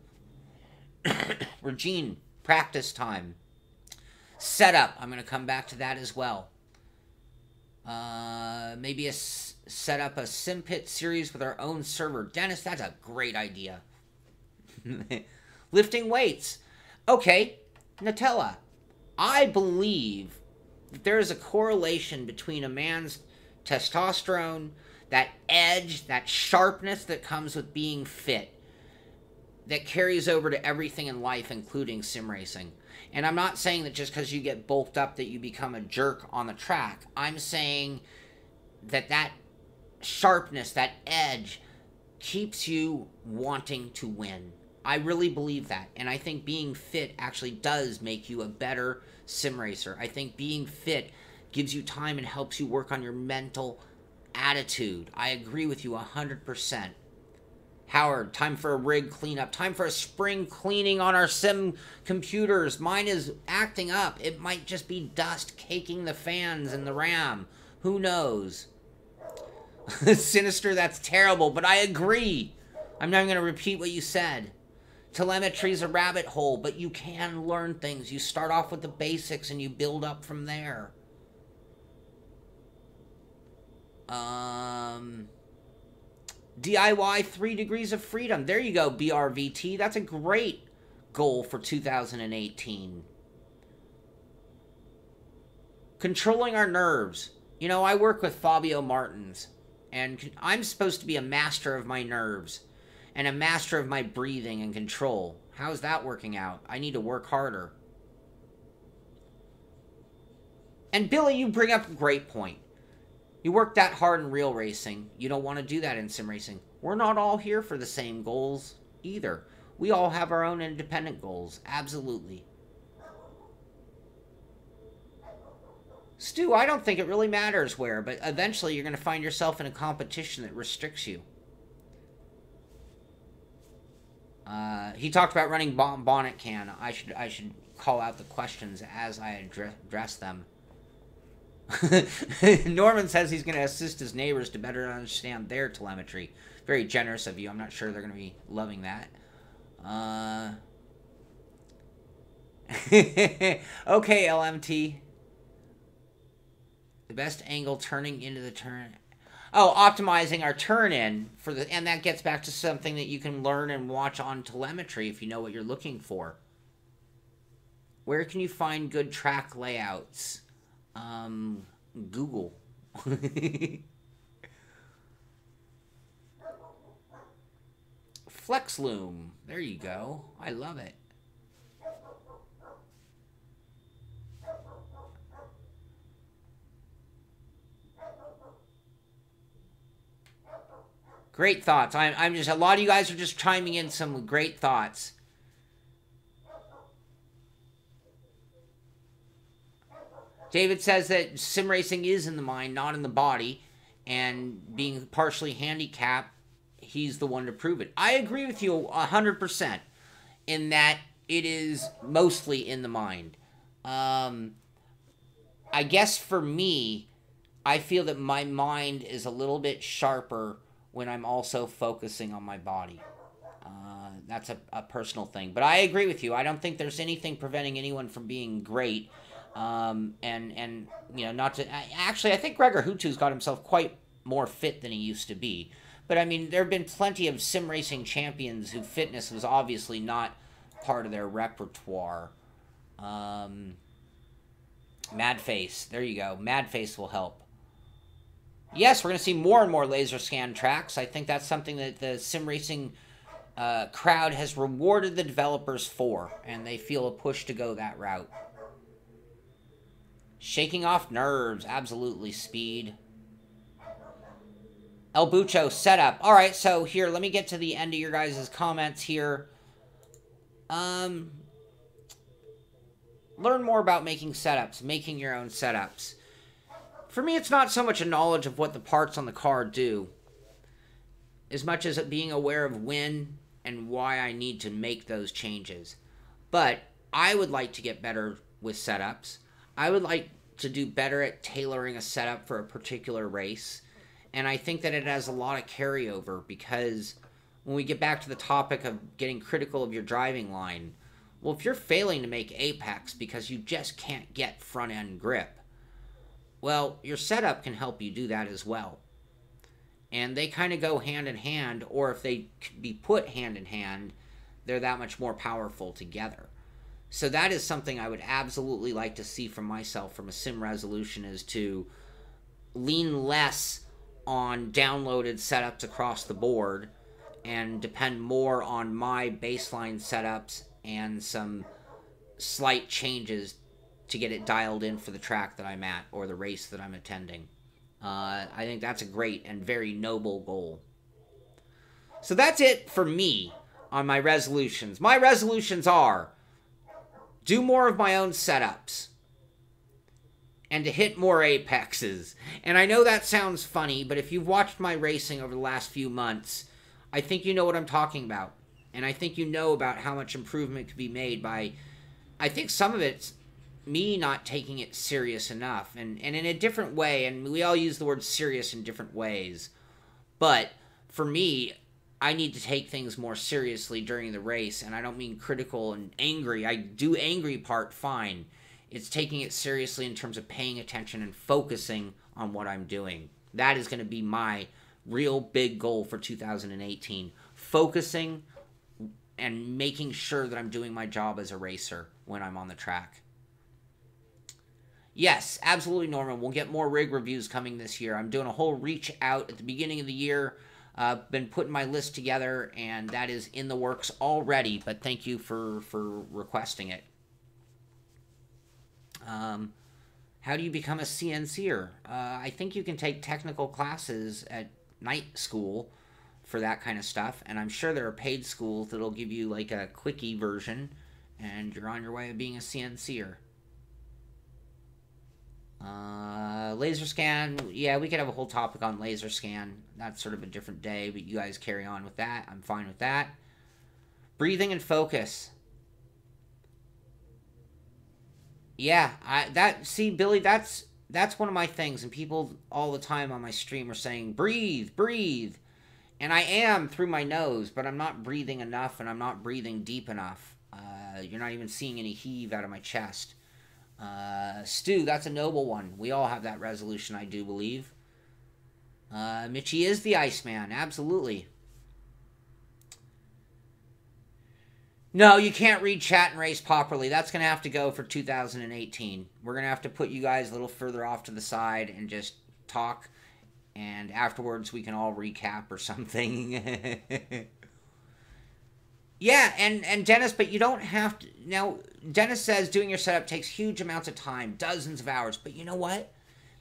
Regine, practice time. Setup, I'm going to come back to that as well. Maybe set up a Simpit series with our own server. Dennis, that's a great idea. Lifting weights. Okay, Nutella, I believe that there is a correlation between a man's testosterone, that edge, that sharpness that comes with being fit, that carries over to everything in life, including sim racing. And I'm not saying that just because you get bulked up that you become a jerk on the track. I'm saying that sharpness, that edge, keeps you wanting to win. I really believe that. And I think being fit actually does make you a better sim racer. I think being fit gives you time and helps you work on your mental attitude. I agree with you 100%. Howard, time for a rig cleanup. Time for a spring cleaning on our sim computers. Mine is acting up. It might just be dust caking the fans and the RAM. Who knows? Sinister, that's terrible, but I agree. I'm not going to repeat what you said. Telemetry's a rabbit hole, but you can learn things. You start off with the basics and you build up from there. DIY 3 degrees of freedom. There you go, BRVT. That's a great goal for 2018. Controlling our nerves. You know, I work with Fabio Martins, and I'm supposed to be a master of my nerves and a master of my breathing and control. How's that working out? I need to work harder. And Billy, you bring up a great point. You work that hard in real racing. You don't want to do that in sim racing. We're not all here for the same goals either. We all have our own independent goals. Absolutely. Stu, I don't think it really matters where, but eventually you're going to find yourself in a competition that restricts you. He talked about running bonnet can. I should call out the questions as I address them. Norman says he's going to assist his neighbors to better understand their telemetry. Very generous of you. I'm not sure they're going to be loving that. Okay, LMT. The best angle turning into the turn. Oh, optimizing our turn in for the, and that gets back to something that you can learn and watch on telemetry if you know what you're looking for. Where can you find good track layouts? Google. FlexLoom. There you go. I love it. Great thoughts. I'm just, a lot of you guys are just chiming in some great thoughts. David says that sim racing is in the mind, not in the body, and being partially handicapped, he's the one to prove it. I agree with you 100% in that it is mostly in the mind. I guess for me, I feel that my mind is a little bit sharper when I'm also focusing on my body. That's a personal thing. But I agree with you. I don't think there's anything preventing anyone from being great. And you know, not to... Actually, I think Gregor Hutu's got himself quite more fit than he used to be. But, I mean, there have been plenty of sim racing champions whose fitness was obviously not part of their repertoire. Madface. There you go. Madface will help. Yes, we're going to see more and more laser scan tracks. I think that's something that the sim racing crowd has rewarded the developers for, and they feel a push to go that route. Shaking off nerves, absolutely. Speed. El Bucho setup. All right, so here, let me get to the end of your guys' comments here. Learn more about making setups, making your own setups. For me, it's not so much a knowledge of what the parts on the car do, as much as it being aware of when and why I need to make those changes. But I would like to get better with setups. I would like to do better at tailoring a setup for a particular race. And I think that it has a lot of carryover, because when we get back to the topic of getting critical of your driving line, well, if you're failing to make apex because you just can't get front-end grip, well, your setup can help you do that as well. And they kind of go hand in hand, or if they could be put hand in hand, they're that much more powerful together. So that is something I would absolutely like to see from myself from a sim resolution, is to lean less on downloaded setups across the board and depend more on my baseline setups and some slight changes to get it dialed in for the track that I'm at or the race that I'm attending. I think that's a great and very noble goal. So that's it for me on my resolutions. My resolutions are do more of my own setups and to hit more apexes. And I know that sounds funny, but if you've watched my racing over the last few months, I think you know what I'm talking about. And I think you know about how much improvement could be made by, I think some of it's me not taking it serious enough, and in a different way, and we all use the word serious in different ways, but for me, I need to take things more seriously during the race, and I don't mean critical and angry. I do angry part fine. It's taking it seriously in terms of paying attention and focusing on what I'm doing. That is going to be my real big goal for 2018. Focusing and making sure that I'm doing my job as a racer when I'm on the track. Yes, absolutely, Norman. We'll get more rig reviews coming this year. I'm doing a whole reach out at the beginning of the year. Been putting my list together, and that is in the works already, but thank you for requesting it. How do you become a CNCer? I think you can take technical classes at night school for that kind of stuff. And I'm sure there are paid schools that'll give you like a quickie version, and you're on your way of being a CNCer. Laser scan, yeah, we could have a whole topic on laser scan. That's sort of a different day, but you guys carry on with that. I'm fine with that. Breathing and focus. Yeah, see, Billy, that's one of my things, and people all the time on my stream are saying, breathe, breathe. And I am through my nose, but I'm not breathing enough, and I'm not breathing deep enough. You're not even seeing any heave out of my chest. Stu, that's a noble one. We all have that resolution, I do believe. Mitchie is the Iceman, absolutely. No, you can't read chat and race properly. That's going to have to go for 2018. We're going to have to put you guys a little further off to the side and just talk. And afterwards, we can all recap or something. Yeah, and Dennis, but you don't have to... Now, Dennis says doing your setup takes huge amounts of time, dozens of hours. But you know what?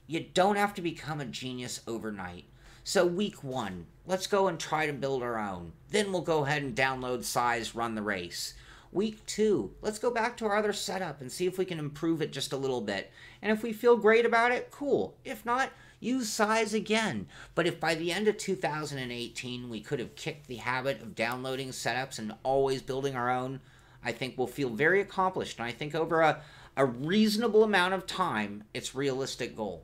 You don't have to become a genius overnight. So week 1, let's go and try to build our own. Then we'll go ahead and download size, run the race. Week 2, let's go back to our other setup and see if we can improve it just a little bit. And if we feel great about it, cool. If not, use size again. But if by the end of 2018 we could have kicked the habit of downloading setups and always building our own, I think we'll feel very accomplished. And I think over a reasonable amount of time, it's a realistic goal.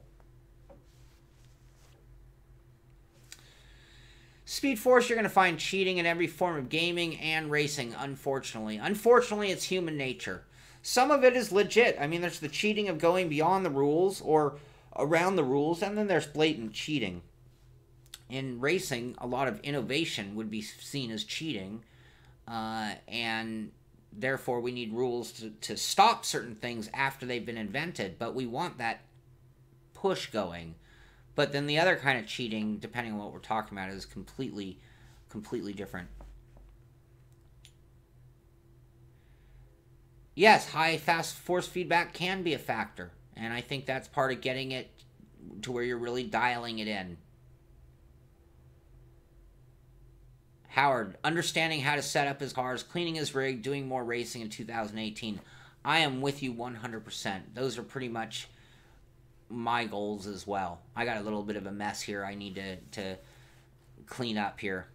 Speed Force, you're going to find cheating in every form of gaming and racing, unfortunately. Unfortunately, it's human nature. Some of it is legit. I mean, there's the cheating of going beyond the rules or around the rules, and then there's blatant cheating. In racing, a lot of innovation would be seen as cheating, and therefore we need rules to stop certain things after they've been invented, but we want that push going. But then the other kind of cheating, depending on what we're talking about, is completely different. Yes, high fast force feedback can be a factor. And I think that's part of getting it to where you're really dialing it in. Howard, understanding how to set up his cars, cleaning his rig, doing more racing in 2018. I am with you 100%. Those are pretty much my goals as well. I got a little bit of a mess here I need to clean up here.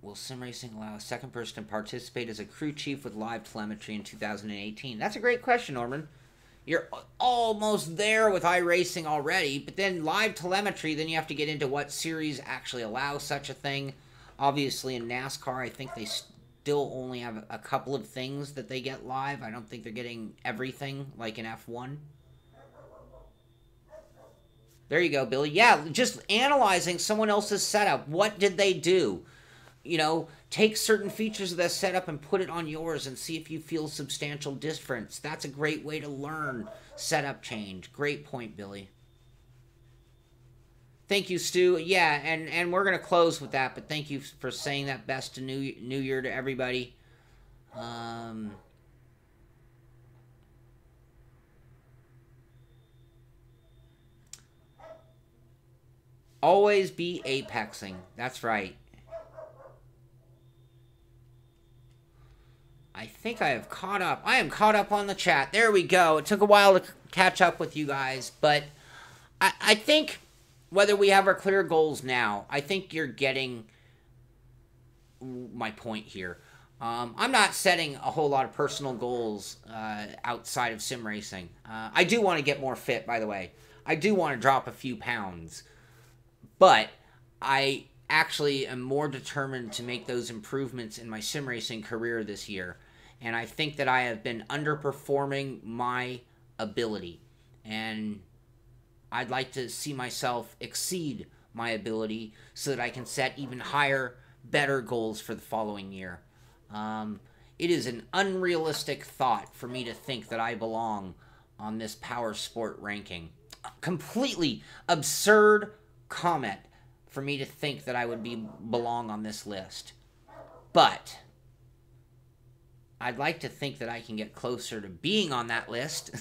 Will sim racing allow a second person to participate as a crew chief with live telemetry in 2018? That's a great question, Norman. You're almost there with iRacing already, but then live telemetry, then you have to get into what series actually allows such a thing. Obviously, in NASCAR, I think they still only have a couple of things that they get live. I don't think they're getting everything, like in F1. There you go, Billy. Yeah, just analyzing someone else's setup. What did they do? You know, take certain features of that setup and put it on yours and see if you feel substantial difference. That's a great way to learn setup change. Great point, Billy. Thank you, Stu. Yeah, and we're going to close with that, but thank you for saying that. Best to New Year to everybody. Always be apexing. That's right. I think I have caught up. I am caught up on the chat. There we go. It took a while to catch up with you guys, but I think whether we have our clear goals now, I think you're getting my point here. I'm not setting a whole lot of personal goals outside of sim racing. I do want to get more fit, by the way. I do want to drop a few pounds, but I actually am more determined to make those improvements in my sim racing career this year. And I think that I have been underperforming my ability. And I'd like to see myself exceed my ability so that I can set even higher, better goals for the following year. It is an unrealistic thought for me to think that I belong on this power sport ranking. Completely absurd comment for me to think that I would belong on this list. But I'd like to think that I can get closer to being on that list.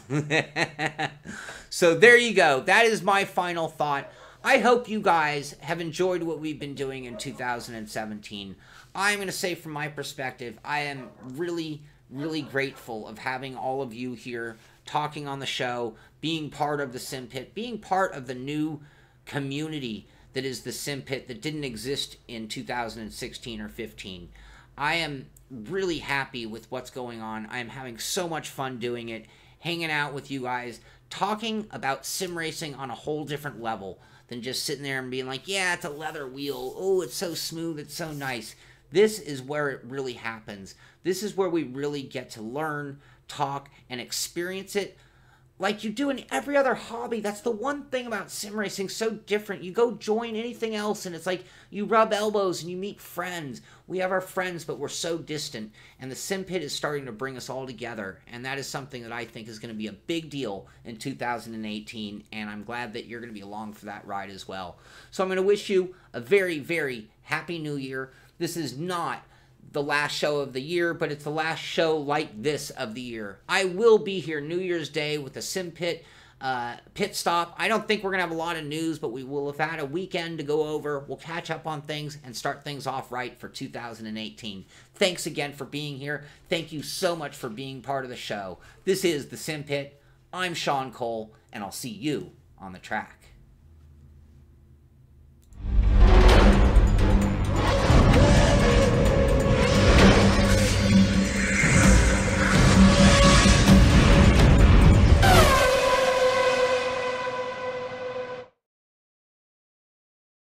So there you go. That is my final thought. I hope you guys have enjoyed what we've been doing in 2017. I'm going to say from my perspective, I am really, really grateful of having all of you here talking on the show, being part of the Simpit, being part of the new community that is the Simpit that didn't exist in 2016 or 15. I am really happy with what's going on. I am having so much fun doing it, hanging out with you guys, talking about sim racing on a whole different level than just sitting there and being like, yeah, it's a leather wheel. Oh, it's so smooth. It's so nice. This is where it really happens. This is where we really get to learn, talk, and experience it like you do in every other hobby. That's the one thing about sim racing so different. You go join anything else and it's like you rub elbows and you meet friends. We have our friends, but we're so distant. And the Simpit is starting to bring us all together. And that is something that I think is going to be a big deal in 2018. And I'm glad that you're going to be along for that ride as well. So I'm going to wish you a very, very happy new year. This is not the last show of the year, but it's the last show like this of the year. I will be here New Year's Day with the Simpit pit stop. I don't think we're going to have a lot of news, but we will have had a weekend to go over. We'll catch up on things and start things off right for 2018. Thanks again for being here. Thank you so much for being part of the show. This is the Simpit. I'm Shaun Cole, and I'll see you on the track.